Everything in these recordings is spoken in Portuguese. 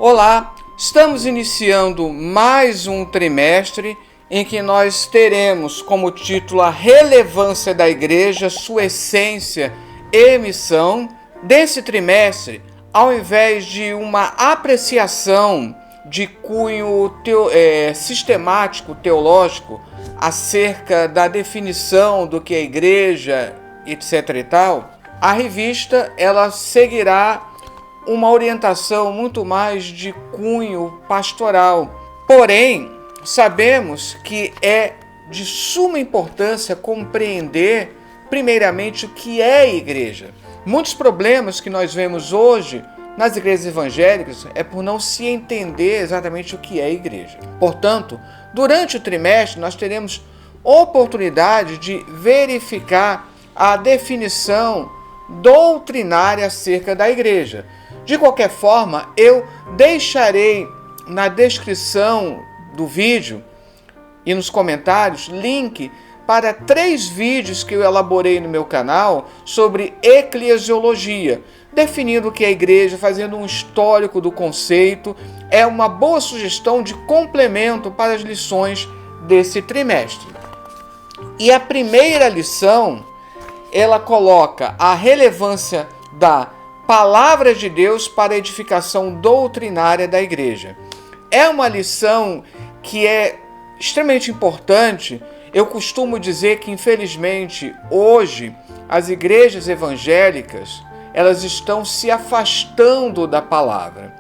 Olá, estamos iniciando mais um trimestre em que nós teremos como título a relevância da igreja, sua essência e missão. Desse trimestre, ao invés de uma apreciação de cunho sistemático, teológico, acerca da definição do que é igreja, etc. e tal, a revista ela seguirá uma orientação muito mais de cunho pastoral. Porém, sabemos que é de suma importância compreender, primeiramente, o que é igreja. Muitos problemas que nós vemos hoje nas igrejas evangélicas é por não se entender exatamente o que é igreja. Portanto, durante o trimestre, nós teremos oportunidade de verificar a definição doutrinária acerca da igreja. De qualquer forma, eu deixarei na descrição do vídeo e nos comentários link para 3 vídeos que eu elaborei no meu canal sobre eclesiologia, definindo o que é a igreja, fazendo um histórico do conceito. É uma boa sugestão de complemento para as lições desse trimestre. E a primeira lição, ela coloca a relevância da Palavra de Deus para a edificação doutrinária da igreja. É uma lição que é extremamente importante. Eu costumo dizer que, infelizmente, hoje, as igrejas evangélicas, elas estão se afastando da palavra.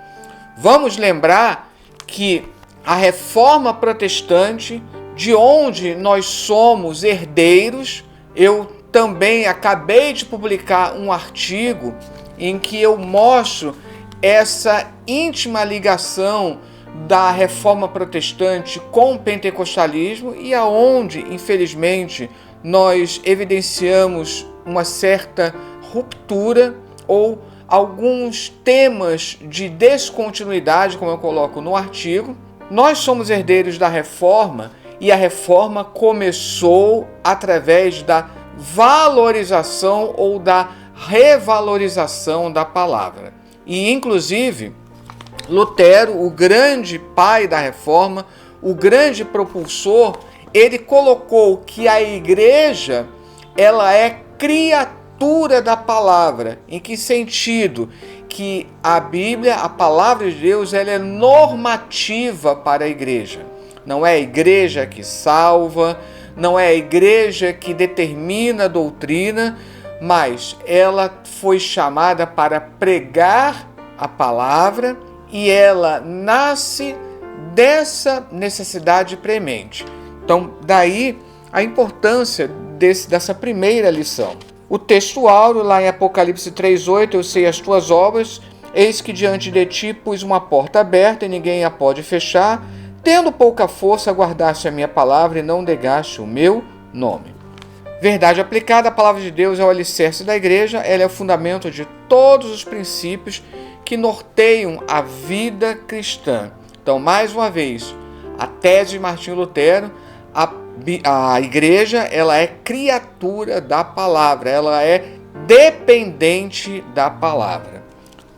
Vamos lembrar que a Reforma Protestante, de onde nós somos herdeiros, eu também acabei de publicar um artigo em que eu mostro essa íntima ligação da Reforma Protestante com o pentecostalismo e aonde, infelizmente, nós evidenciamos uma certa ruptura ou alguns temas de descontinuidade, como eu coloco no artigo. Nós somos herdeiros da Reforma e a Reforma começou através da valorização ou da revalorização da palavra. E, inclusive, Lutero, o grande pai da Reforma, o grande propulsor, ele colocou que a igreja ela é criatura da palavra. Em que sentido? Que a Bíblia, a palavra de Deus, ela é normativa para a igreja. Não é a igreja que salva, não é a igreja que determina a doutrina, mas ela foi chamada para pregar a palavra e ela nasce dessa necessidade premente. Então, daí a importância dessa primeira lição. O texto áureo, lá em Apocalipse 3,8, eu sei as tuas obras, eis que diante de ti pus uma porta aberta e ninguém a pode fechar, tendo pouca força, guardaste a minha palavra e não negaste o meu nome. Verdade aplicada, a palavra de Deus é o alicerce da igreja, ela é o fundamento de todos os princípios que norteiam a vida cristã. Então, mais uma vez, a tese de Martinho Lutero, a igreja ela é criatura da palavra, ela é dependente da palavra.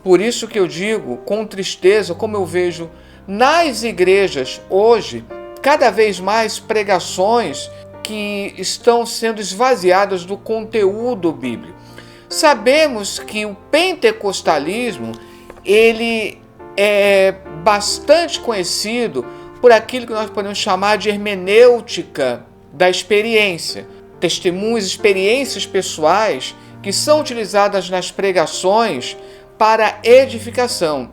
Por isso que eu digo, com tristeza, como eu vejo nas igrejas hoje, cada vez mais pregações que estão sendo esvaziadas do conteúdo bíblico. Sabemos que o pentecostalismo ele é bastante conhecido por aquilo que nós podemos chamar de hermenêutica da experiência. Testemunhos, experiências pessoais que são utilizadas nas pregações para edificação.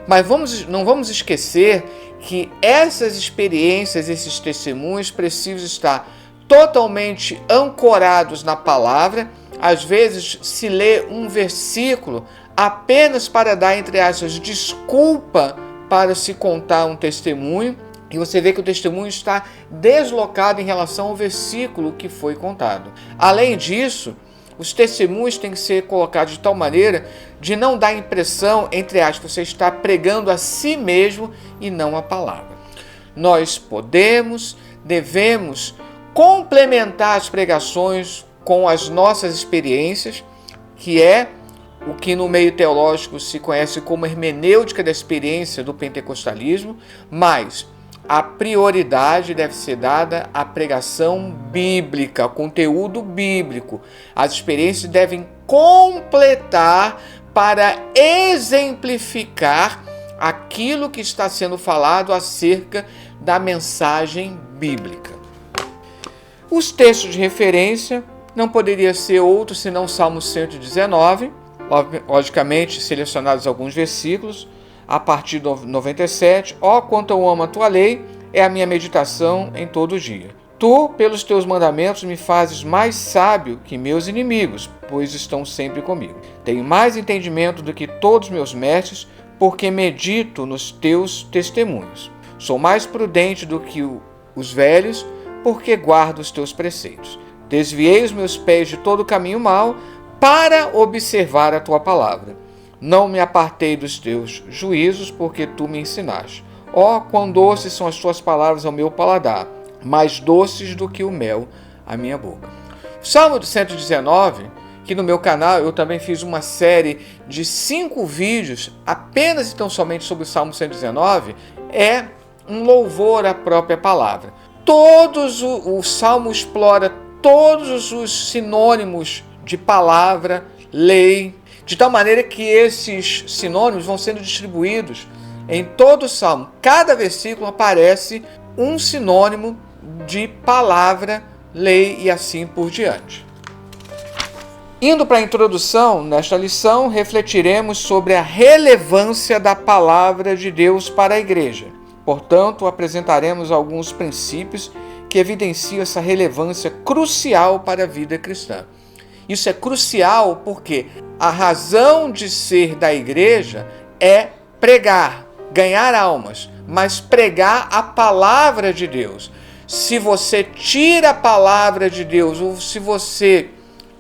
Mas não vamos esquecer que essas experiências, esses testemunhos precisam estar totalmente ancorados na palavra. Às vezes se lê um versículo apenas para dar, entre aspas, desculpa para se contar um testemunho, e você vê que o testemunho está deslocado em relação ao versículo que foi contado. Além disso, os testemunhos têm que ser colocados de tal maneira de não dar a impressão, entre aspas, você está pregando a si mesmo e não a palavra. Nós devemos complementar as pregações com as nossas experiências, que é o que no meio teológico se conhece como hermenêutica da experiência do pentecostalismo, mas a prioridade deve ser dada à pregação bíblica, ao conteúdo bíblico. As experiências devem completar para exemplificar aquilo que está sendo falado acerca da mensagem bíblica. Os textos de referência não poderia ser outro senão o Salmo 119, logicamente selecionados alguns versículos, a partir do 97, ó quanto eu amo a tua lei, é a minha meditação em todo dia. Tu, pelos teus mandamentos, me fazes mais sábio que meus inimigos, pois estão sempre comigo. Tenho mais entendimento do que todos meus mestres, porque medito nos teus testemunhos. Sou mais prudente do que os velhos, porque guardo os teus preceitos. Desviei os meus pés de todo caminho mau, para observar a tua palavra. Não me apartei dos teus juízos, porque tu me ensinaste. Ó, quão doces são as tuas palavras ao meu paladar, mais doces do que o mel à minha boca. O Salmo 119, que no meu canal eu também fiz uma série de 5 vídeos, apenas e tão somente sobre o Salmo 119, é um louvor à própria palavra. O Salmo explora todos os sinônimos de palavra, lei, de tal maneira que esses sinônimos vão sendo distribuídos em todo o Salmo. Cada versículo aparece um sinônimo de palavra, lei e assim por diante. Indo para a introdução, nesta lição, refletiremos sobre a relevância da palavra de Deus para a igreja. Portanto, apresentaremos alguns princípios que evidenciam essa relevância crucial para a vida cristã. Isso é crucial porque a razão de ser da igreja é pregar, ganhar almas, mas pregar a palavra de Deus. Se você tira a palavra de Deus, ou se você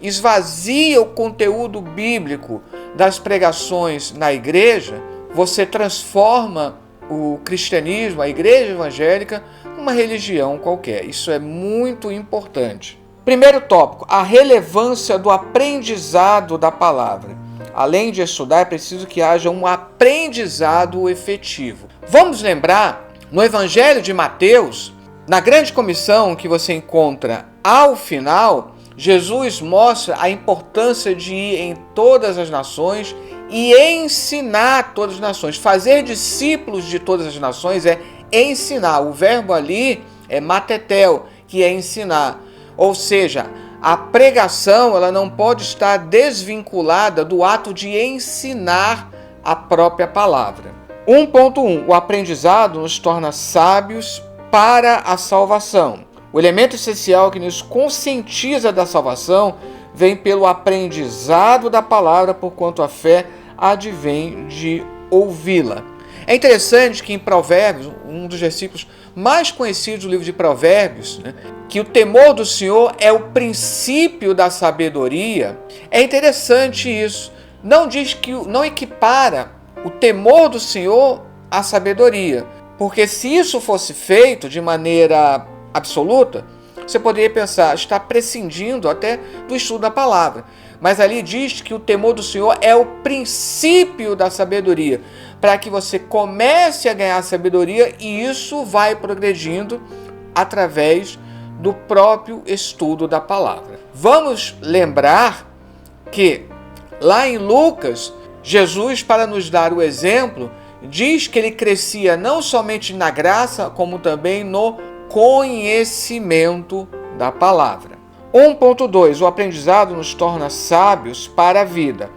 esvazia o conteúdo bíblico das pregações na igreja, você transforma o cristianismo, a igreja evangélica, numa religião qualquer. Isso é muito importante. Primeiro tópico, a relevância do aprendizado da palavra. Além de estudar, é preciso que haja um aprendizado efetivo. Vamos lembrar, no Evangelho de Mateus, na grande comissão que você encontra ao final, Jesus mostra a importância de ir em todas as nações e ensinar todas as nações. Fazer discípulos de todas as nações é ensinar. O verbo ali é matetel, que é ensinar. Ou seja, a pregação ela não pode estar desvinculada do ato de ensinar a própria palavra. 1.1. O aprendizado nos torna sábios para a salvação. O elemento essencial que nos conscientiza da salvação vem pelo aprendizado da palavra, porquanto a fé advém de ouvi-la. É interessante que em Provérbios, um dos versículos mais conhecidos do livro de Provérbios, que o temor do Senhor é o princípio da sabedoria. É interessante isso. Não diz que não equipara o temor do Senhor à sabedoria, porque se isso fosse feito de maneira absoluta, você poderia pensar, está prescindindo até do estudo da palavra. Mas ali diz que o temor do Senhor é o princípio da sabedoria, para que você comece a ganhar sabedoria e isso vai progredindo através do próprio estudo da palavra. Vamos lembrar que lá em Lucas, Jesus, para nos dar o exemplo, diz que ele crescia não somente na graça, como também no conhecimento da palavra. 1.2. O aprendizado nos torna sábios para a vida.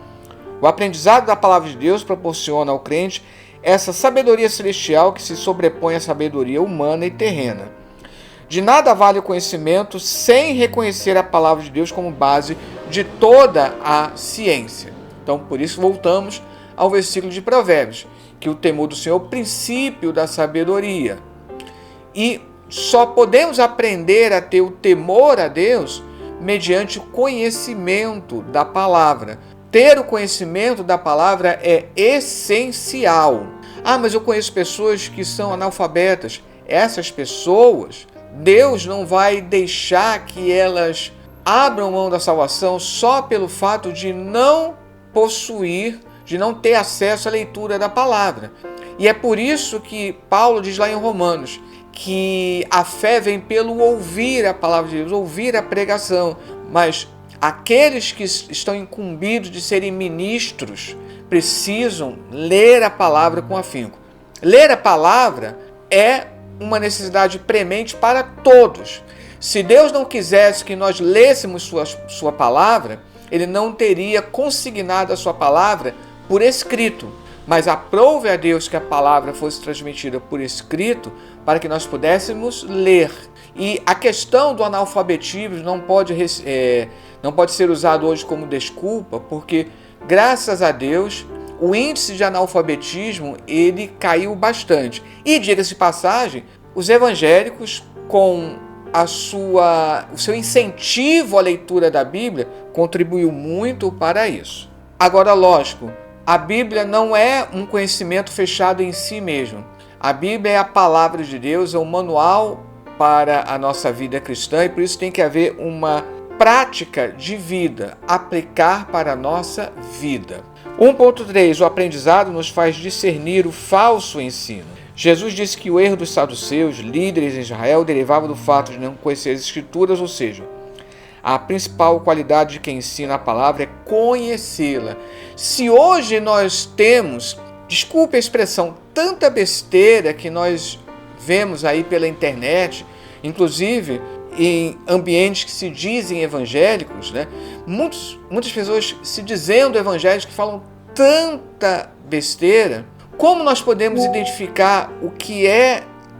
O aprendizado da palavra de Deus proporciona ao crente essa sabedoria celestial que se sobrepõe à sabedoria humana e terrena. De nada vale o conhecimento sem reconhecer a palavra de Deus como base de toda a ciência. Então, por isso, voltamos ao versículo de Provérbios, que o temor do Senhor é o princípio da sabedoria. E só podemos aprender a ter o temor a Deus mediante o conhecimento da palavra. Ter o conhecimento da palavra é essencial. Ah, mas eu conheço pessoas que são analfabetas. Essas pessoas, Deus não vai deixar que elas abram mão da salvação só pelo fato de não possuir, de não ter acesso à leitura da palavra. E é por isso que Paulo diz lá em Romanos que a fé vem pelo ouvir a palavra de Deus, ouvir a pregação. Mas aqueles que estão incumbidos de serem ministros precisam ler a palavra com afinco. Ler a palavra é uma necessidade premente para todos. Se Deus não quisesse que nós lêssemos sua palavra, Ele não teria consignado a sua palavra por escrito. Mas aprove a Deus que a palavra fosse transmitida por escrito para que nós pudéssemos ler. E a questão do analfabetismo não pode ser usado hoje como desculpa, porque, graças a Deus, o índice de analfabetismo ele caiu bastante. E, diga-se de passagem, os evangélicos, com o seu incentivo à leitura da Bíblia, contribuiu muito para isso. Agora, lógico, a Bíblia não é um conhecimento fechado em si mesmo. A Bíblia é a palavra de Deus, é um manual para a nossa vida cristã e por isso tem que haver uma prática de vida, aplicar para a nossa vida. 1.3. O aprendizado nos faz discernir o falso ensino. Jesus disse que o erro dos saduceus, líderes em Israel, derivava do fato de não conhecer as Escrituras, ou seja, a principal qualidade de quem ensina a palavra é conhecê-la. Se hoje nós temos, desculpe a expressão, tanta besteira que nós vemos aí pela internet, inclusive em ambientes que se dizem evangélicos, né? Muitas pessoas se dizendo evangélicos que falam tanta besteira. Como nós podemos identificar o que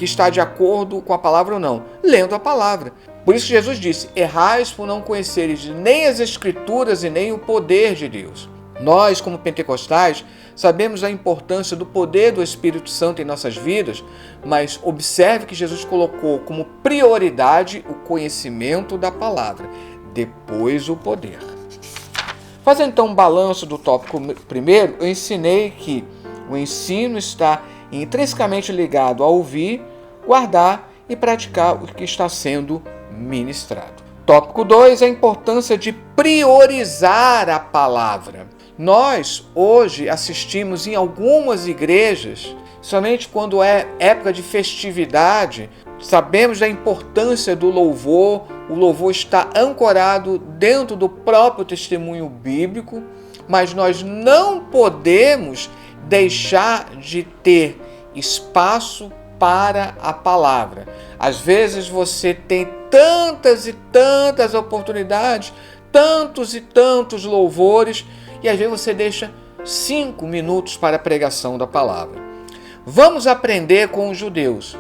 está de acordo com a palavra ou não? Lendo a palavra. Por isso Jesus disse, errais por não conheceres nem as Escrituras e nem o poder de Deus. Nós, como pentecostais, sabemos a importância do poder do Espírito Santo em nossas vidas, mas observe que Jesus colocou como prioridade o conhecimento da palavra, depois o poder. Fazendo então um balanço do tópico primeiro, eu ensinei que o ensino está intrinsecamente ligado a ouvir, guardar e praticar o que está sendo ministrado. Tópico 2, a importância de priorizar a palavra. Nós, hoje, assistimos em algumas igrejas, somente quando é época de festividade, sabemos da importância do louvor, o louvor está ancorado dentro do próprio testemunho bíblico, mas nós não podemos deixar de ter espaço para a palavra. Às vezes você tem tantas e tantas oportunidades, tantos e tantos louvores, e às vezes você deixa 5 minutos para a pregação da palavra. Vamos aprender com os judeus.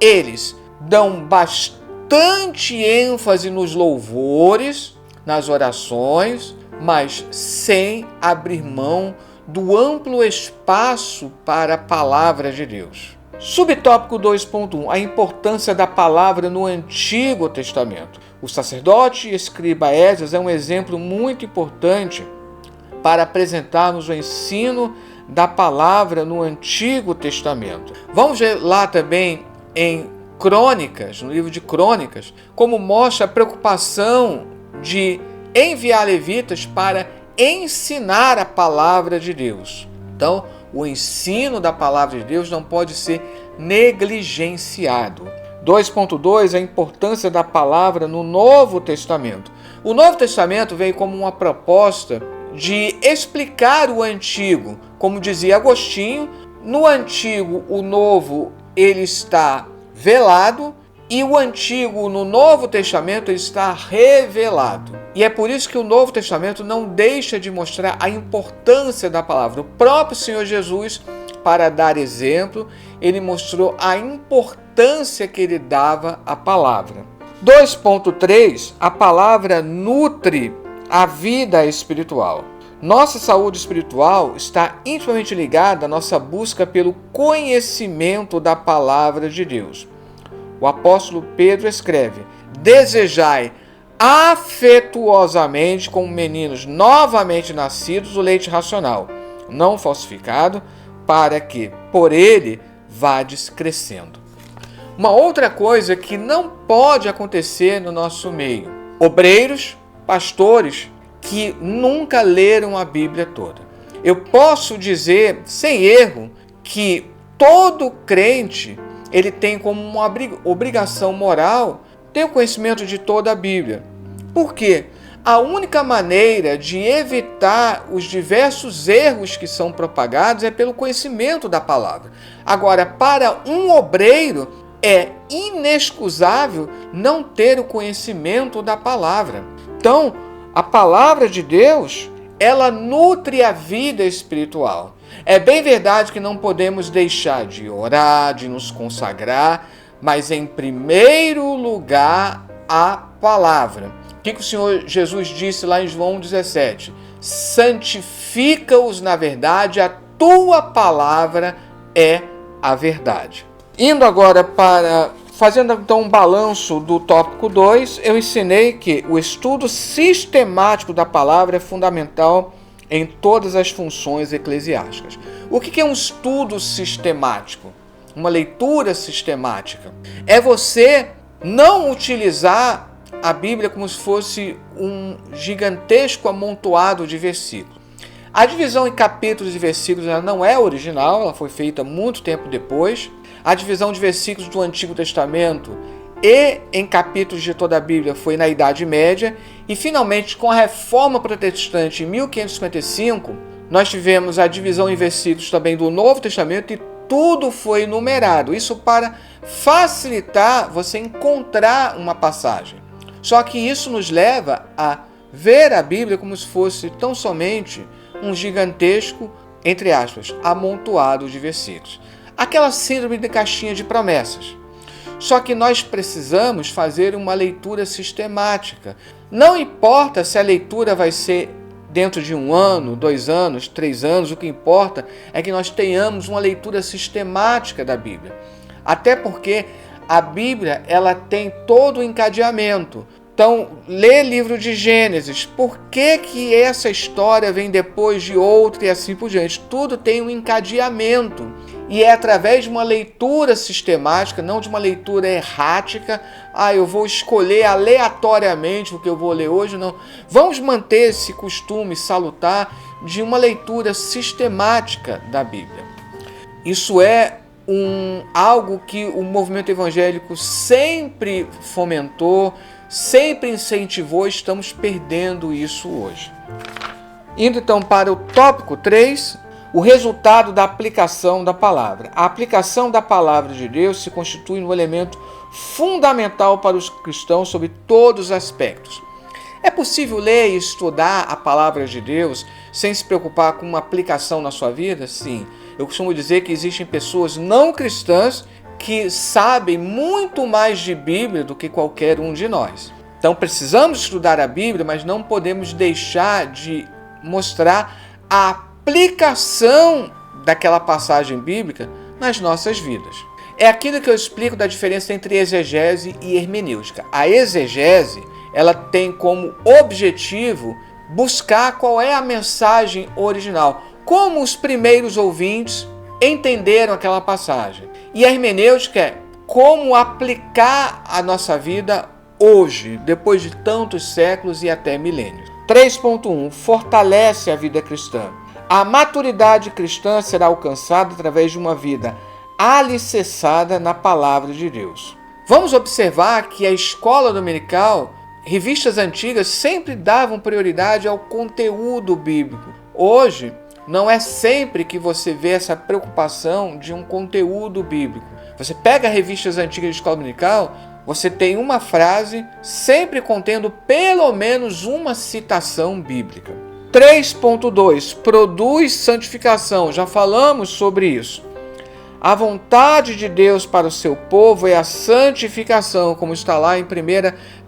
Eles dão bastante ênfase nos louvores, nas orações, mas sem abrir mão do amplo espaço para a palavra de Deus. Subtópico 2.1. A importância da palavra no Antigo Testamento. O sacerdote e escriba Esdras é um exemplo muito importante para apresentarmos o ensino da palavra no Antigo Testamento. Vamos ver lá também em Crônicas, no livro de Crônicas, como mostra a preocupação de enviar levitas para ensinar a palavra de Deus. Então, o ensino da palavra de Deus não pode ser negligenciado. 2.2, a importância da palavra no Novo Testamento. O Novo Testamento veio como uma proposta de explicar o Antigo. Como dizia Agostinho, no Antigo, o Novo ele está velado, e o Antigo, no Novo Testamento, está revelado. E é por isso que o Novo Testamento não deixa de mostrar a importância da palavra. O próprio Senhor Jesus, para dar exemplo, ele mostrou a importância que ele dava à palavra. 2.3, a palavra nutre a vida espiritual. Nossa saúde espiritual está intimamente ligada à nossa busca pelo conhecimento da palavra de Deus. O apóstolo Pedro escreve: desejai afetuosamente como meninos novamente nascidos o leite racional, não falsificado, para que por ele vades crescendo. Uma outra coisa que não pode acontecer no nosso meio: obreiros, pastores, que nunca leram a Bíblia toda. Eu posso dizer, sem erro, que todo crente ele tem como uma obrigação moral ter o conhecimento de toda a Bíblia. Por quê? A única maneira de evitar os diversos erros que são propagados é pelo conhecimento da palavra. Agora, para um obreiro, é inexcusável não ter o conhecimento da palavra. Então, a palavra de Deus, ela nutre a vida espiritual. É bem verdade que não podemos deixar de orar, de nos consagrar, mas em primeiro lugar a palavra. O que o Senhor Jesus disse lá em João 17? Santifica-os na verdade, a tua palavra é a verdade. Indo agora fazendo então um balanço do tópico 2, eu ensinei que o estudo sistemático da palavra é fundamental em todas as funções eclesiásticas. O que é um estudo sistemático? Uma leitura sistemática. É você não utilizar a Bíblia como se fosse um gigantesco amontoado de versículos. A divisão em capítulos e versículos ela não é original, ela foi feita muito tempo depois. A divisão de versículos do Antigo Testamento e em capítulos de toda a Bíblia foi na Idade Média. E, finalmente, com a Reforma Protestante em 1555, nós tivemos a divisão em versículos também do Novo Testamento e tudo foi numerado. Isso para facilitar você encontrar uma passagem. Só que isso nos leva a ver a Bíblia como se fosse tão somente um gigantesco, entre aspas, amontoado de versículos. Aquela síndrome de caixinha de promessas. Só que nós precisamos fazer uma leitura sistemática. Não importa se a leitura vai ser dentro de 1 ano, 2 anos, 3 anos, o que importa é que nós tenhamos uma leitura sistemática da Bíblia. Até porque a Bíblia ela tem todo o encadeamento. Então, lê livro de Gênesis. Por que essa história vem depois de outra e assim por diante? Tudo tem um encadeamento. E é através de uma leitura sistemática, não de uma leitura errática. Eu vou escolher aleatoriamente o que eu vou ler hoje. Não. Vamos manter esse costume salutar de uma leitura sistemática da Bíblia. Isso é algo que o movimento evangélico sempre fomentou, sempre incentivou. Estamos perdendo isso hoje. Indo então para o tópico 3, o resultado da aplicação da palavra. A aplicação da palavra de Deus se constitui um elemento fundamental para os cristãos sob todos os aspectos. É possível ler e estudar a palavra de Deus sem se preocupar com uma aplicação na sua vida? Sim. Eu costumo dizer que existem pessoas não cristãs que sabem muito mais de Bíblia do que qualquer um de nós. Então precisamos estudar a Bíblia, mas não podemos deixar de mostrar a aplicação daquela passagem bíblica nas nossas vidas. É aquilo que eu explico da diferença entre exegese e hermenêutica. A exegese, ela tem como objetivo buscar qual é a mensagem original, como os primeiros ouvintes entenderam aquela passagem. E a hermenêutica é como aplicar a nossa vida hoje, depois de tantos séculos e até milênios. 3.1. Fortalece a vida cristã. A maturidade cristã será alcançada através de uma vida alicerçada na palavra de Deus. Vamos observar que a escola dominical, revistas antigas sempre davam prioridade ao conteúdo bíblico. Hoje, não é sempre que você vê essa preocupação de um conteúdo bíblico. Você pega revistas antigas de escola dominical, você tem uma frase sempre contendo pelo menos uma citação bíblica. 3.2. Produz santificação. Já falamos sobre isso. A vontade de Deus para o seu povo é a santificação, como está lá em 1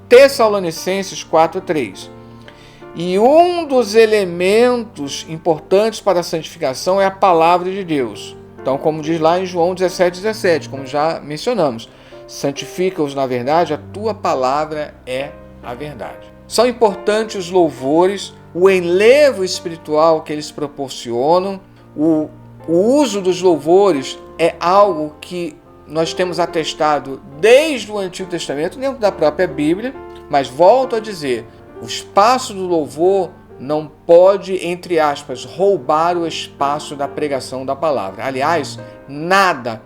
Tessalonicenses 4.3. E um dos elementos importantes para a santificação é a palavra de Deus. Então, como diz lá em João 17:17, como já mencionamos, santifica-os na verdade, a tua palavra é a verdade. São importantes os louvores, o enlevo espiritual que eles proporcionam. O uso dos louvores é algo que nós temos atestado desde o Antigo Testamento, dentro da própria Bíblia, mas volto a dizer, o espaço do louvor não pode, entre aspas, roubar o espaço da pregação da palavra. Aliás, nada,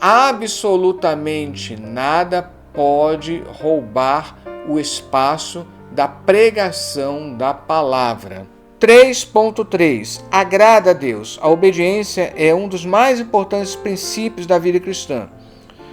absolutamente nada pode roubar o espaço da pregação da palavra. 3.3. Agrada a Deus. A obediência é um dos mais importantes princípios da vida cristã.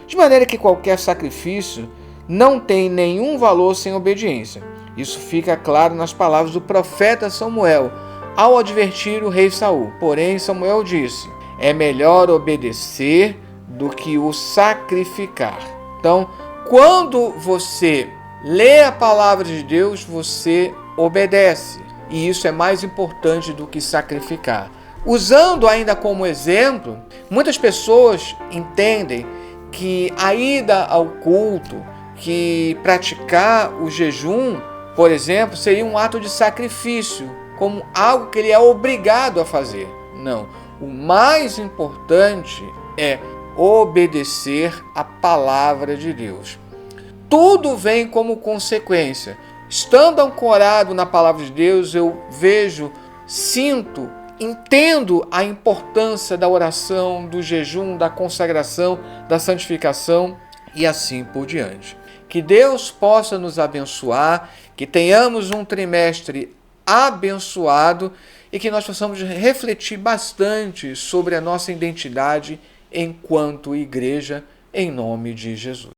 De maneira que qualquer sacrifício não tem nenhum valor sem obediência. Isso fica claro nas palavras do profeta Samuel, ao advertir o rei Saul. Porém, Samuel disse: é melhor obedecer do que o sacrificar. Então, quando você lê a palavra de Deus, você obedece. E isso é mais importante do que sacrificar. Usando ainda como exemplo, muitas pessoas entendem que a ida ao culto, que praticar o jejum, por exemplo, seria um ato de sacrifício, como algo que ele é obrigado a fazer. Não. O mais importante é obedecer a palavra de Deus. Tudo vem como consequência. Estando ancorado na palavra de Deus, eu vejo, sinto, entendo a importância da oração, do jejum, da consagração, da santificação e assim por diante. Que Deus possa nos abençoar, que tenhamos um trimestre abençoado e que nós possamos refletir bastante sobre a nossa identidade enquanto igreja, em nome de Jesus.